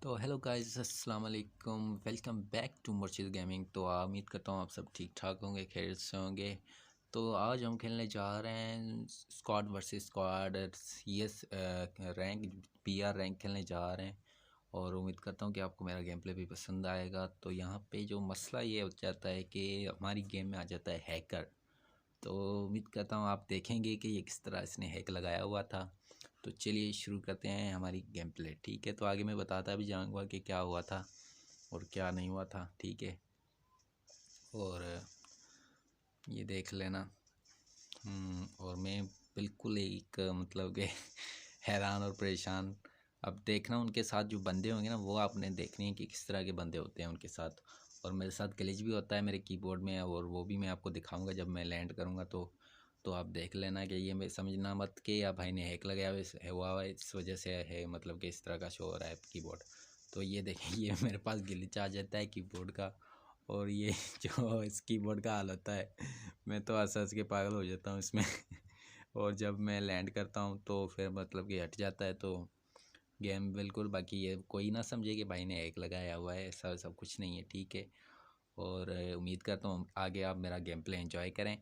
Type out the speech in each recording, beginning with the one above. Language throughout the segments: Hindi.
तो हेलो गाइस, अस्सलाम वालेकुम। वेलकम बैक टू मुर्शिद गेमिंग। तो उम्मीद करता हूँ आप सब ठीक ठाक होंगे, खैरियत से होंगे। तो आज हम खेलने जा रहे हैं squad versus squad CS rank PR rank खेलने जा रहे हैं। और उम्मीद करता हूँ कि आपको मेरा गेम प्ले भी पसंद आएगा। तो यहाँ पे जो मसला ये हो जाता है कि हमारी गेम में आ जाता है हैकर। तो उम्मीद करता हूँ आप देखेंगे कि ये किस तरह इसने हैक लगाया हुआ था। तो चलिए शुरू करते हैं हमारी गेम प्ले। ठीक है, तो आगे मैं बताता भी जाऊँगा कि क्या हुआ था और क्या नहीं हुआ था। ठीक है, और ये देख लेना। और मैं बिल्कुल एक मतलब कि हैरान और परेशान। अब देखना उनके साथ जो बंदे होंगे ना, वो आपने देखने हैं कि किस तरह के बंदे होते हैं उनके साथ। और मेरे साथ ग्लिच भी होता है मेरे कीबोर्ड में, और वो भी मैं आपको दिखाऊंगा जब मैं लैंड करूंगा। तो आप देख लेना कि ये मैं समझना मत कि या भाई ने हैक लगाया हुआ है, इस वजह से है, मतलब कि इस तरह का शो हो रहा है कीबोर्ड। तो ये देखें, ये मेरे पास ग्लिच आ जाता है कीबोर्ड का। और ये जो इस कीबोर्ड का हाल होता है, मैं तो हंस हंस के पागल हो जाता हूँ इसमें। और जब मैं लैंड करता हूँ तो फिर मतलब कि हट जाता है तो गेम बिल्कुल। बाकी ये कोई ना समझे कि भाई ने हैक लगाया हुआ है, ऐसा सब कुछ नहीं है। ठीक है, और उम्मीद करता हूँ आगे आप मेरा गेम प्ले एंजॉय करें।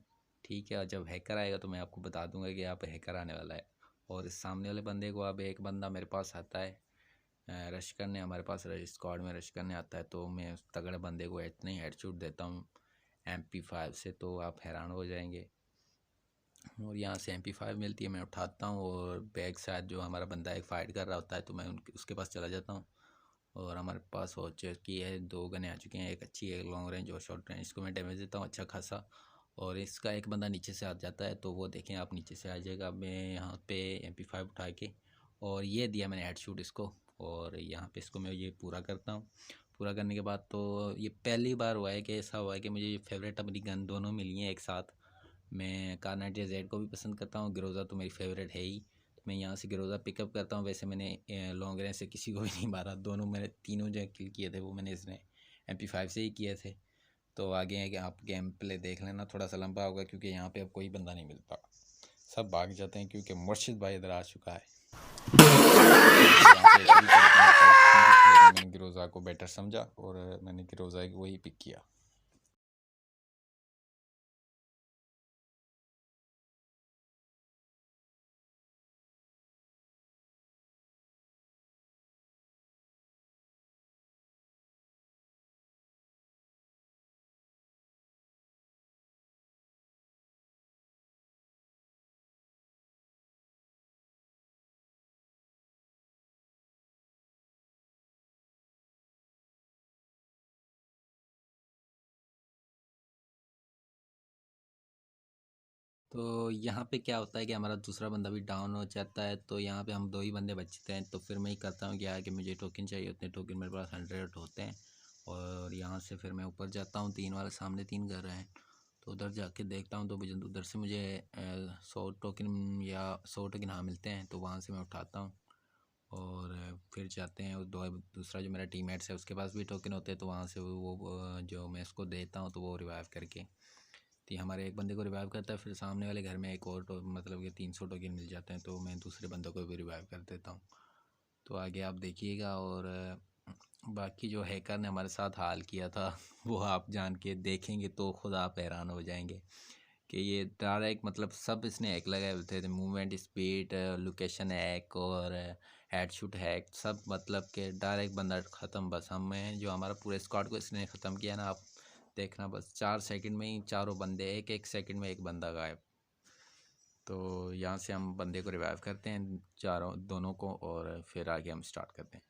ठीक है, और जब हैकर आएगा तो मैं आपको बता दूंगा कि आप हैकर आने वाला है। और इस सामने वाले बंदे को, अब एक बंदा मेरे पास आता है रश करने, हमारे पास स्क्वाड में रश करने आता है। तो मैं उस तगड़े बंदे को इतने हेडशॉट देता हूँ MP5 से, तो आप हैरान हो जाएंगे। और यहाँ से MP5 मिलती है, मैं उठाता हूँ और बैक साइड जो हमारा बंदा एक फाइट कर रहा होता है, तो मैं उसके पास चला जाता हूँ। और हमारे पास हो चुकी है, 2 गने आ चुके हैं, एक अच्छी एक लॉन्ग रेंज और शॉर्ट रेंज। इसको मैं डैमेज देता हूँ अच्छा खासा। और इसका एक बंदा नीचे से आ जाता है, तो वो देखें आप, नीचे से आ जाएगा। मैं यहाँ पे MP5 उठा के और ये दिया मैंने हेडशॉट इसको। और यहाँ पे इसको मैं ये पूरा करता हूँ। पूरा करने के बाद तो ये पहली बार हुआ है कि ऐसा हुआ है कि मुझे फेवरेट अपनी गन दोनों मिली हैं एक साथ। मैं कार 90Z को भी पसंद करता हूँ, ग्रोज़ा तो मेरी फेवरेट है ही। तो मैं यहाँ से ग्रोज़ा पिकअप करता हूँ। वैसे मैंने लॉन्ग रेंज से किसी को भी नहीं मारा, दोनों मैंने तीनों जो किल किए थे वो मैंने इसने MP5 से ही किए थे। तो आगे है कि आप गेम प्ले देख लेना, थोड़ा सा लंबा होगा क्योंकि यहाँ पे अब कोई बंदा नहीं मिलता, सब भाग जाते हैं क्योंकि मुर्शिद भाई इधर आ चुका है। यहाँ पे एक भी करते हैं ऑप्शन की, लेकिन मैंने ग्रोज़ा को बेटर समझा और मैंने ग्रोज़ा को ही पिक किया। तो यहाँ पे क्या होता है कि हमारा दूसरा बंदा भी डाउन हो जाता है। तो यहाँ पे हम 2 ही बंदे बचते हैं। तो फिर मैं ही करता हूँ क्या है कि मुझे टोकन चाहिए होते हैं, टोकन मेरे पास 100 होते हैं। और यहाँ से फिर मैं ऊपर जाता हूँ, 3 वाले सामने 3 घर हैं, तो उधर जाके देखता हूँ। तो मुझे उधर से मुझे 100 टोकन या 100 टोकन हाँ मिलते हैं, तो वहाँ से मैं उठाता हूँ। और फिर जाते हैं दूसरा जो मेरा टीममेट्स है उसके पास भी टोकन होते हैं, तो वहाँ से जो मैं उसको देता हूँ तो वो रिवाइव करके, तो हमारे एक बंदे को रिवाइव करता है। फिर सामने वाले घर में एक और मतलब कि 300 टोकन मिल जाते हैं, तो मैं दूसरे बंदों को भी रिवाइव कर देता हूँ। तो आगे आप देखिएगा। और बाकी जो हैकर ने हमारे साथ हाल किया था वो आप जान के देखेंगे तो खुद आप हैरान हो जाएंगे कि ये डायरेक्ट मतलब सब इसने हैक लगाए हुए थे। मूवमेंट स्पीड, लोकेशन हैक और हेडशॉट हैक, सब मतलब कि डायरेक्ट बंदा ख़त्म। बस हमें जो हमारा पूरे स्क्वाड को इसने ख़त्म किया ना, आप देखना बस 4 सेकंड में ही चारों बंदे, एक एक सेकंड में एक बंदा गायब। तो यहाँ से हम बंदे को रिवाइव करते हैं, चारों दोनों को, और फिर आगे हम स्टार्ट करते हैं।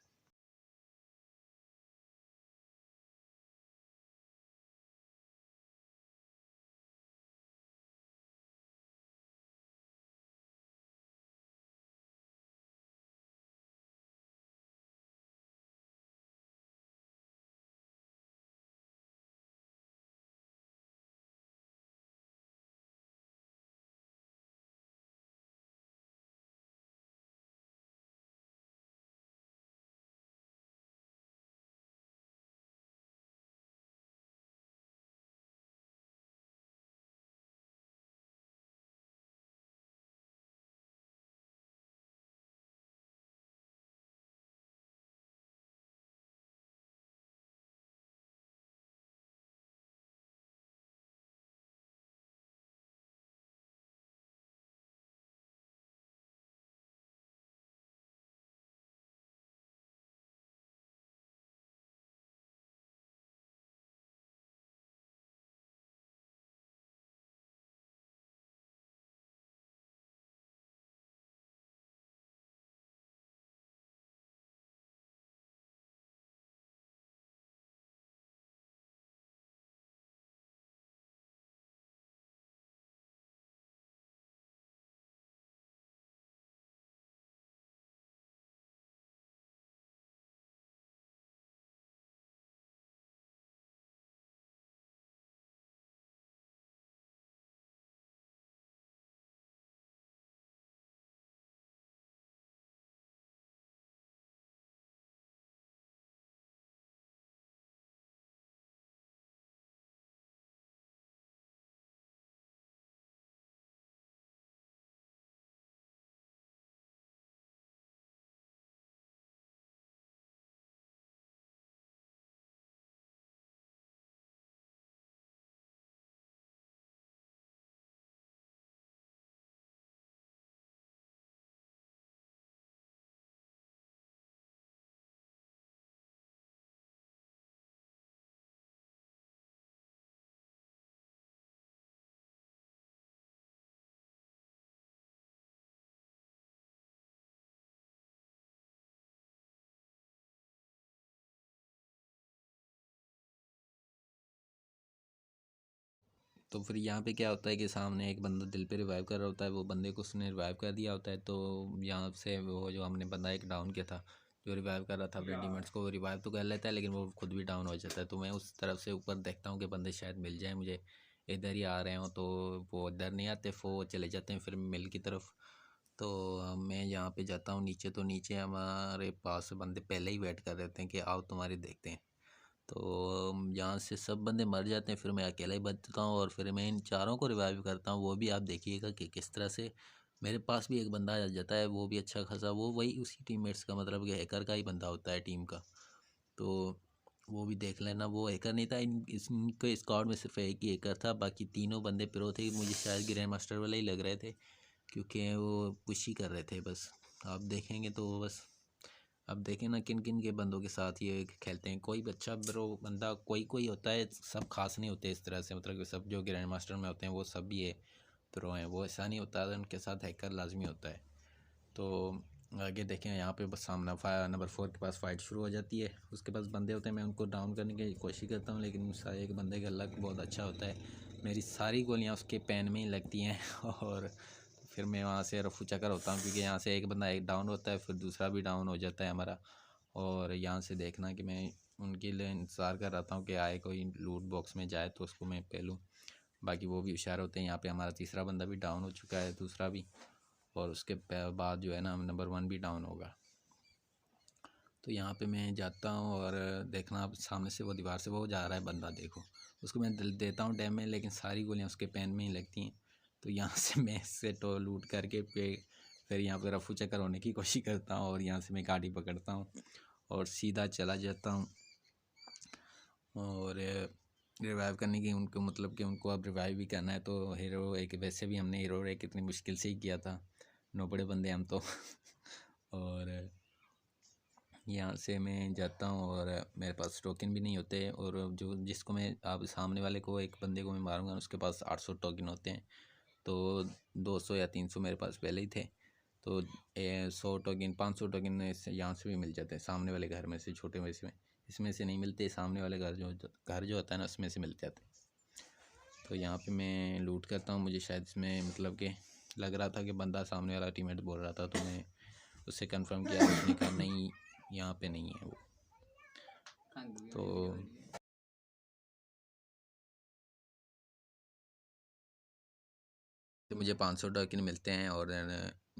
तो फिर यहाँ पे क्या होता है कि सामने एक बंदा दिल पे रिवाइव कर रहा होता है, वो बंदे को उसने रिवाइव कर दिया होता है। तो यहाँ से वो जो हमने बंदा एक डाउन किया था, जो रिवाइव कर रहा था अपने टीममेट्स को, वो रिवाइव तो कर लेता है लेकिन वो खुद भी डाउन हो जाता है। तो मैं उस तरफ से ऊपर देखता हूँ कि बंदे शायद मिल जाए मुझे, इधर ही आ रहे हों। तो वो इधर नहीं आते, वो चले जाते हैं फिर मिल की तरफ। तो मैं यहाँ पे जाता हूँ नीचे, तो नीचे हमारे पास बंदे पहले ही वेट कर रहे हैं कि आओ तुम्हारे देखते हैं। तो यहाँ से सब बंदे मर जाते हैं, फिर मैं अकेला ही बचता हूँ और फिर मैं इन चारों को रिवाइव करता हूँ। वो भी आप देखिएगा कि किस तरह से मेरे पास भी एक बंदा आ जाता है, वो भी अच्छा खासा, वो वही उसी टीममेट्स का मतलब कि हैकर का ही बंदा होता है टीम का। तो वो भी देख लेना, वो हैकर नहीं था, इनके स्क्वाड में सिर्फ एक ही हैकर था, बाकी तीनों बंदे प्रो थे। मुझे शायद ग्रैंड मास्टर वाले ही लग रहे थे क्योंकि वो पुश ही कर रहे थे बस। आप देखेंगे तो बस, अब देखें ना किन किन के बंदों के साथ ये खेलते हैं। कोई बच्चा ब्रो बंदा कोई कोई होता है, सब खास नहीं होते इस तरह से, मतलब कि सब जो ग्रैंड मास्टर में होते हैं वो सब भी ये प्रो हैं, वो ऐसा नहीं होता, उनके साथ हैकर लाजमी होता है। तो आगे देखें यहाँ पे बस सामना नंबर 4 के पास फाइट शुरू हो जाती है। उसके पास बंदे होते हैं, मैं उनको डाउन करने की कोशिश करता हूँ लेकिन एक बंदे का लक बहुत अच्छा होता है, मेरी सारी गोलियाँ उसके पैन में ही लगती हैं और फिर मैं वहाँ से रफू चक्कर होता हूँ क्योंकि यहाँ से एक बंदा एक डाउन होता है, फिर दूसरा भी डाउन हो जाता है हमारा। और यहाँ से देखना कि मैं उनके लिए इंतज़ार कर रहा हूँ कि आए कोई लूट बॉक्स में जाए तो उसको मैं पे लूँ। बाकी वो भी होशियार होते हैं। यहाँ पे हमारा तीसरा बंदा भी डाउन हो चुका है, दूसरा भी, और उसके बाद जो है ना नंबर 1 भी डाउन होगा। तो यहाँ पे मैं जाता हूँ और देखना अब सामने से वो दीवार से वो जा रहा है बंदा, देखो उसको मैं दिल देता हूँ डैमेज लेकिन सारी गोलियाँ उसके पैन में ही लगती हैं। तो यहाँ से मैं इससे तो लूट करके फिर यहाँ पे रफू चक्कर होने की कोशिश करता हूँ और यहाँ से मैं गाड़ी पकड़ता हूँ और सीधा चला जाता हूँ। और रिवाइव करने की उनको मतलब कि उनको अब रिवाइव भी करना है। तो हीरो एक, वैसे भी हमने हीरो एक कितनी मुश्किल से ही किया था, 9 बड़े बंदे हम तो और यहाँ से मैं जाता हूँ और मेरे पास टोकन भी नहीं होते, और जो जिसको मैं अब सामने वाले को एक बंदे को मैं मारूंगा उसके पास 800 टोकन होते हैं। तो 200 या 300 मेरे पास पहले ही थे। तो 100 टोकन 500 टोकन यहाँ से भी मिल जाते हैं, सामने वाले घर में से, छोटे में से, इसमें से नहीं मिलते, सामने वाले घर जो होता है ना उसमें से मिल जाते हैं। तो यहाँ पे मैं लूट करता हूँ। मुझे शायद इसमें मतलब कि लग रहा था कि बंदा सामने वाला टीममेट बोल रहा था, तो मैं उससे कंफर्म किया, उसने कहा नहीं यहाँ पे नहीं है वो। तो मुझे 500 टोकन मिलते हैं और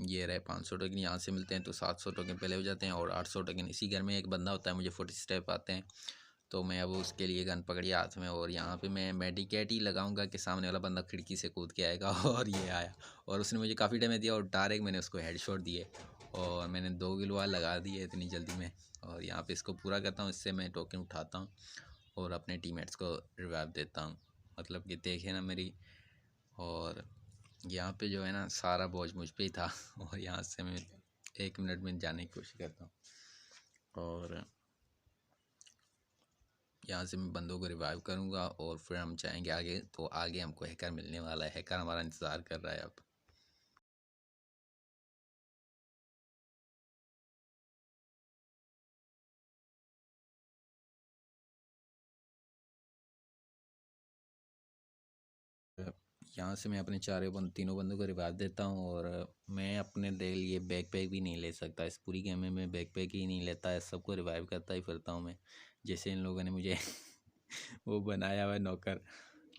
ये रहे 500 टोकन यहाँ से मिलते हैं, तो 700 टोकन पहले हो जाते हैं और 800 टोकन इसी घर में एक बंदा होता है, मुझे 40 स्टेप आते हैं। तो मैं अब उसके लिए गन पकड़ी हाथ में और यहाँ पे मैं मेडिकेट ही लगाऊंगा कि सामने वाला बंदा खिड़की से कूद के आएगा और ये आया और उसने मुझे काफ़ी डैमेज दिया और डायरेक्ट मैंने उसको हेडशॉट दिए और मैंने 2 किल लगा दिए इतनी जल्दी में। और यहाँ पे इसको पूरा करता हूँ, इससे मैं टोकन उठाता हूँ और अपने टीममेट्स को रिवाइव देता हूँ, मतलब कि देखे ना मेरी। और यहाँ पे जो है ना सारा बोझ मुझ पे ही था और यहाँ से मैं 1 मिनट में जाने की कोशिश करता हूँ और यहाँ से मैं बंदों को रिवाइव करूँगा और फिर हम जाएंगे आगे। तो आगे हमको हैकर मिलने वाला है, हैकर हमारा इंतज़ार कर रहा है अब। यहाँ से मैं अपने तीनों बंदों को रिवाइव देता हूँ और मैं अपने लिए बैकपैक भी नहीं ले सकता, इस पूरी गेम में मैं बैकपैक ही नहीं लेता है, सबको रिवाइव करता ही फिरता हूँ मैं, जैसे इन लोगों ने मुझे वो बनाया हुआ है नौकर,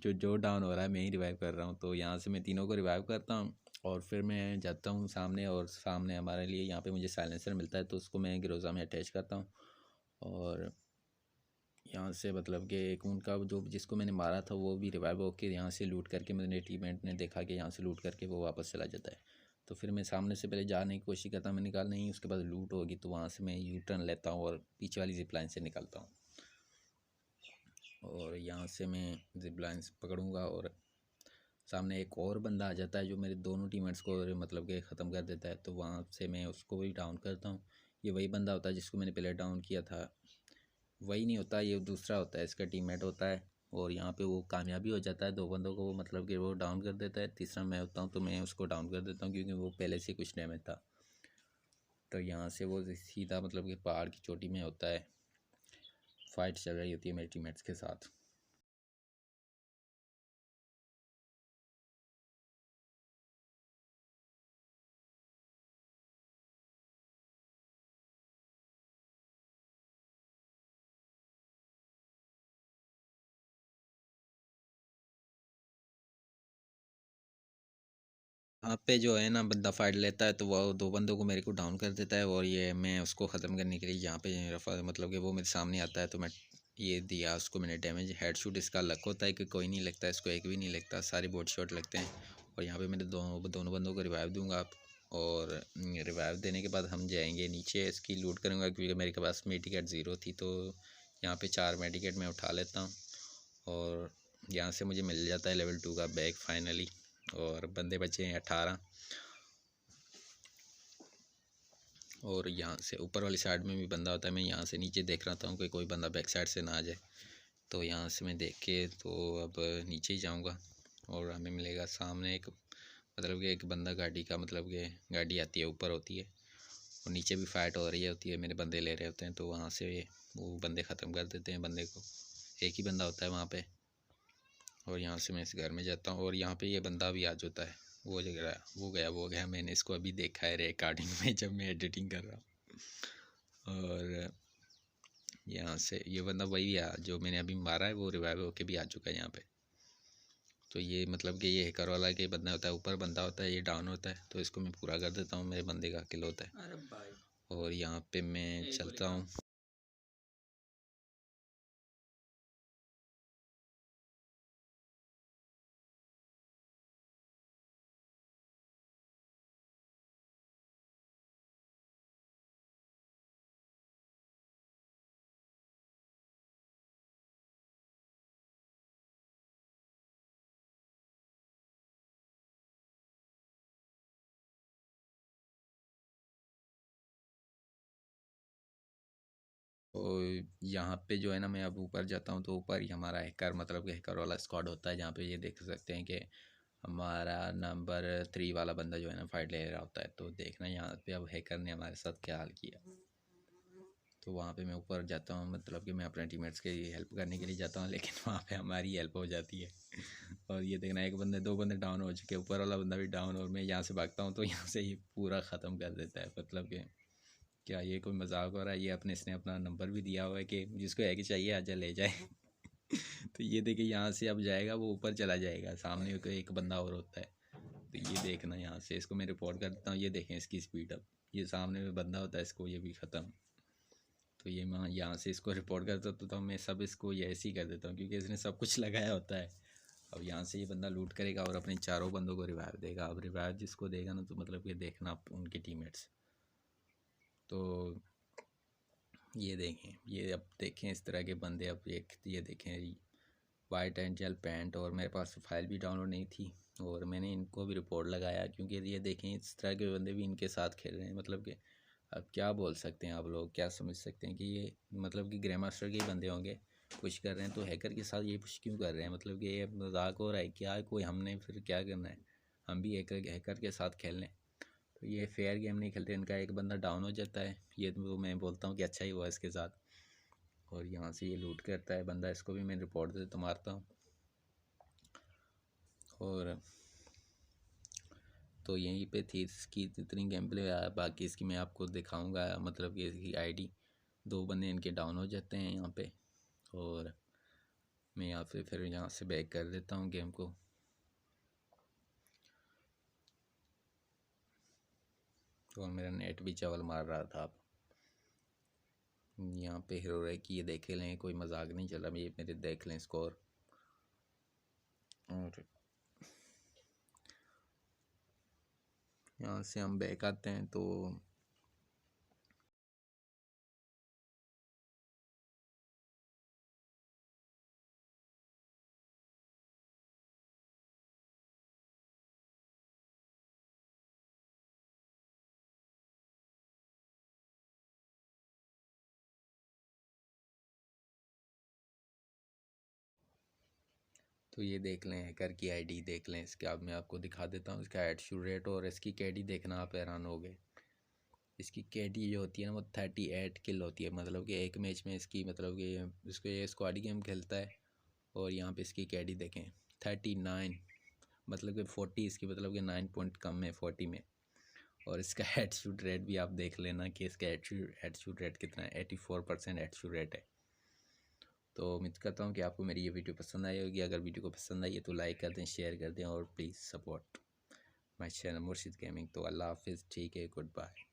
जो डाउन हो रहा है मैं ही रिवाइव कर रहा हूँ। तो यहाँ से मैं तीनों को रिवाइव करता हूँ और फिर मैं जाता हूँ सामने, और सामने हमारे लिए यहाँ पे मुझे साइलेंसर मिलता है, तो उसको मैं ग्रोजा में अटैच करता हूँ। और यहाँ से मतलब कि एक उनका जो जिसको मैंने मारा था वो भी रिवाइव होकर यहाँ से लूट करके, मेरे टीममेट ने देखा कि यहाँ से लूट करके वो वापस चला जाता है। तो फिर मैं सामने से पहले जाने की कोशिश करता हूँ, मैंने कहा नहीं उसके बाद लूट होगी, तो वहाँ से मैं यू टर्न लेता हूँ और पीछे वाली जिप लाइन से निकलता हूँ। और यहाँ से मैं जिप लाइन पकड़ूँगा और सामने एक और बंदा आ जाता है जो मेरे दोनों टीममेट्स को मतलब कि ख़त्म कर देता है, तो वहाँ से मैं उसको भी डाउन करता हूँ। ये वही बंदा होता है जिसको मैंने पहले डाउन किया था, वही नहीं होता, ये दूसरा होता है, इसका टीममेट होता है। और यहाँ पे वो कामयाबी हो जाता है, 2 बंदों को वो मतलब कि वो डाउन कर देता है, तीसरा मैं होता हूँ तो मैं उसको डाउन कर देता हूँ क्योंकि वो पहले से कुछ डैमेज था। तो यहाँ से वो सीधा मतलब कि पहाड़ की चोटी में होता है, फाइट चल रही होती है मेरे टीममेट्स के साथ। यहाँ पे जो है ना बंदा फाइट लेता है तो वो 2 बंदों को मेरे को डाउन कर देता है, और ये मैं उसको ख़त्म करने के लिए यहाँ पे मतलब कि वो मेरे सामने आता है तो मैं ये दिया उसको मैंने डैमेज। हेड शॉट इसका लक होता है कि कोई नहीं लगता, इसको एक भी नहीं लगता, सारे बॉडी शॉट लगते हैं। और यहाँ पे मैंने दोनों बंदों को रिवाइव दूंगा आप, और रिवाइव देने के बाद हम जाएंगे नीचे, इसकी लूट करूँगा क्योंकि मेरे के पास मेडिकेट ज़ीरो थी। तो यहाँ पे 4 मेडिकेट मैं उठा लेता हूँ, और यहाँ से मुझे मिल जाता है लेवल 2 का बैग फाइनली। और बंदे बचे हैं 18, और यहाँ से ऊपर वाली साइड में भी बंदा होता है। मैं यहाँ से नीचे देख रहा था कि कोई बंदा बैक साइड से ना आ जाए, तो यहाँ से मैं देख के तो अब नीचे ही जाऊँगा, और हमें मिलेगा सामने एक मतलब कि एक बंदा गाड़ी का, मतलब कि गाड़ी आती है ऊपर होती है, और नीचे भी फाइट हो रही होती है, मेरे बंदे ले रहे होते हैं, तो वहाँ से वो बंदे ख़त्म कर देते हैं बंदे को। एक ही बंदा होता है वहाँ पे, और यहाँ से मैं इस घर में जाता हूँ, और यहाँ पे ये बंदा भी आ जाता है। वो जगह वो गया, मैंने इसको अभी देखा है रिकॉर्डिंग में जब मैं एडिटिंग कर रहा हूँ। और यहाँ से ये बंदा वही है जो मैंने अभी मारा है, वो रिवाइव होके भी आ चुका है यहाँ पे। तो ये मतलब कि ये हैकर वाला के बंदा होता है, ऊपर बंदा होता है, ये डाउन होता है, तो इसको मैं पूरा कर देता हूँ, मेरे बंदे का किल होता है। अरे भाई, और यहाँ पे मैं चलता हूँ। तो यहाँ पे जो है ना मैं अब ऊपर जाता हूँ, तो ऊपर ही हमारा हैकर मतलब कि हैकर वाला स्क्वाड होता है, जहाँ पे ये देख सकते हैं कि हमारा नंबर 3 वाला बंदा जो है ना फाइट ले रहा होता है। तो देखना यहाँ पे अब हैकर ने हमारे साथ क्या हाल किया। तो वहाँ पे मैं ऊपर जाता हूँ, मतलब कि मैं अपने टीममेट्स की हेल्प करने के लिए जाता हूँ, लेकिन वहाँ पे हमारी हेल्प हो जाती है। और ये देखना एक बंदे 2 बंदे डाउन हो चुके हैं, ऊपर वाला बंदा भी डाउन, और मैं यहाँ से भागता हूँ तो यहाँ से ये पूरा ख़त्म कर देता है। मतलब कि क्या ये कोई मजाक हो रहा है? ये इसने अपना नंबर भी दिया हुआ है कि जिसको एक चाहिए आजा ले जाए। तो ये देखिए यहाँ से अब जाएगा, वो ऊपर चला जाएगा, सामने एक बंदा और होता है। तो ये देखना यहाँ से इसको मैं रिपोर्ट कर देता हूँ, ये देखें इसकी स्पीड। अब ये सामने में बंदा होता है, इसको ये भी ख़त्म। तो ये मैं यहाँ से इसको रिपोर्ट कर देता हूँ, मैं सब इसको ये ऐसे ही कर देता हूँ क्योंकि इसने सब कुछ लगाया होता है। अब यहाँ से ये बंदा लूट करेगा और अपने चारों बंदों को रिवाइव देगा। अब रिवाइव जिसको देगा ना, तो मतलब ये देखना आप उनके टीममेट्स। तो ये देखें, ये अब देखें इस तरह के बंदे। अब एक ये देखें वाइट एंड जेल पैंट, और मेरे पास फाइल भी डाउनलोड नहीं थी, और मैंने इनको भी रिपोर्ट लगाया क्योंकि ये देखें इस तरह के बंदे भी इनके साथ खेल रहे हैं। मतलब कि अब क्या बोल सकते हैं आप लोग, क्या समझ सकते हैं कि ये मतलब कि ग्रैंड मास्टर के ही बंदे होंगे, पुश कर रहे हैं। तो हैकर के साथ ये पुश क्यों कर रहे हैं? मतलब कि ये मजाक हो रहा है क्या? कोई हमने फिर क्या करना है? हम भी हैकर के साथ खेल लें? तो ये फेयर गेम नहीं खेलते। इनका एक बंदा डाउन हो जाता है, ये तो मैं बोलता हूँ कि अच्छा ही हुआ इसके साथ। और यहाँ से ये लूट करता है बंदा, इसको भी मैं रिपोर्ट दे तो मारता हूँ। और तो यहीं पे थी इसकी इतनी गेम प्ले। बाकी इसकी मैं आपको दिखाऊंगा, मतलब कि इसकी आईडी। 2 बंदे इनके डाउन हो जाते हैं यहाँ पे, और मैं यहाँ पे फिर यहाँ से बैक कर देता हूँ गेम को। तो मेरा नेट भी चावल मार रहा था। अब यहाँ पे हीरो है कि ये देख लें, कोई मजाक नहीं चल रहा, ये मेरे देख लें स्कोर। और यहाँ से हम बैक आते हैं तो ये देख लें हैकर की आईडी देख लें इसके। अब मैं आपको दिखा देता हूँ इसका हेड शूट रेट, और इसकी केडी देखना, आप हैरान हो गए। इसकी केडी जो होती है ना, वो 38 किल होती है। मतलब कि एक मैच में इसकी, मतलब कि इसको ये स्क्वाडी गेम खेलता है, और यहाँ पे इसकी केडी देखें 39, मतलब कि 40 इसकी, मतलब कि 9 पॉइंट कम है 40 में। और इसका हेड शूट रेट भी आप देख लेना कि इसका हेड शूट रेट कितना है, 84% हेड शूट रेट है। तो उम्मीद करता हूँ कि आपको मेरी ये वीडियो पसंद आई होगी। अगर वीडियो को पसंद आई है तो लाइक कर दें, शेयर कर दें, और प्लीज़ सपोर्ट। माय चैनल मुर्शिद गेमिंग। तो अल्लाह हाफिज़, ठीक है, गुड बाय।